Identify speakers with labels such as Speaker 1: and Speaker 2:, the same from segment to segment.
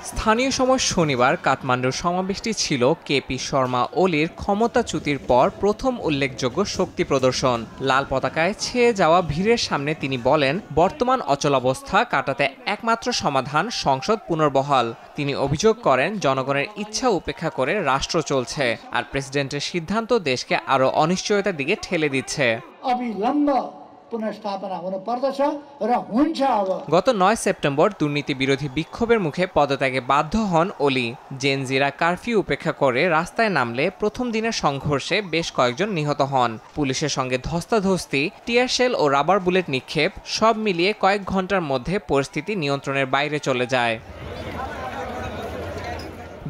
Speaker 1: স্থানীয় সময় শনিবার কাঠমান্ডুর সমাবেশটি ছিল কেপি শর্মা ওলির ক্ষমতাচ্যুতির পর প্রথম উল্লেখযোগ্য শক্তি প্রদর্শন। লাল পতাকায় ছেয়ে যাওয়া ভিড়ের সামনে তিনি বলেন, বর্তমান অচলাবস্থা কাটাতে একমাত্র সমাধান সংসদ পুনর্বহাল। তিনি অভিযোগ করেন, জনগণের ইচ্ছা উপেক্ষা করে রাষ্ট্র চলছে, আর প্রেসিডেন্টের সিদ্ধান্ত দেশকে আরও অনিশ্চয়তার দিকে ঠেলে দিচ্ছে। গত ৯ সেপ্টেম্বর দুর্নীতি বিরোধী বিক্ষোভের মুখে পদত্যাগে বাধ্য হন ওলি। জেনজিরা কারফিউ উপেক্ষা করে রাস্তায় নামলে প্রথম দিনের সংঘর্ষে বেশ কয়েকজন নিহত হন। পুলিশের সঙ্গে ধস্তাধস্তি, টিয়ার শেল ও রাবার বুলেট নিক্ষেপ সব মিলিয়ে কয়েক ঘন্টার মধ্যে পরিস্থিতি নিয়ন্ত্রণের বাইরে চলে যায়।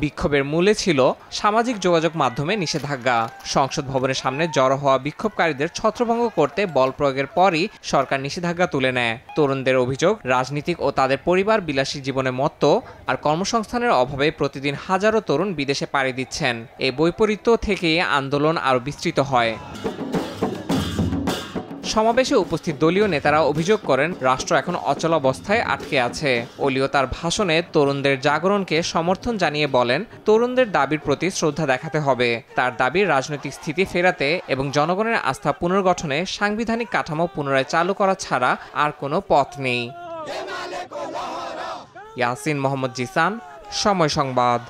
Speaker 1: বিক্ষোভের মূলে ছিল সামাজিক যোগাযোগ মাধ্যমে নিষেধাজ্ঞা। সংসদ ভবনের সামনে জড়ো হওয়া বিক্ষোভকারীদের ছত্রভঙ্গ করতে বল প্রয়োগের পরই সরকার নিষেধাজ্ঞা তুলে নেয়। তরুণদের অভিযোগ, রাজনীতিক ও তাদের পরিবার বিলাসী জীবনে মত্ত, আর কর্মসংস্থানের অভাবে প্রতিদিন হাজারো তরুণ বিদেশে পাড়ি দিচ্ছেন। এই বৈপরীত্য থেকেই আন্দোলন আরও বিস্তৃত হয়। সমাবেশে উপস্থিত দলীয় নেতারা অভিযোগ করেন, রাষ্ট্র এখন অচলাবস্থায় আটকে আছে। ওলিও তার ভাষণে তরুণদের জাগরণকে সমর্থন জানিয়ে বলেন, তরুণদের দাবির প্রতি শ্রদ্ধা দেখাতে হবে। তার দাবি, রাজনৈতিক স্থিতি ফেরাতে এবং জনগণের আস্থা পুনর্গঠনে সাংবিধানিক কাঠামো পুনরায় চালু করা ছাড়া আর কোনো পথ নেই। ইয়াসিন মোহাম্মদ জিসান, সময় সংবাদ।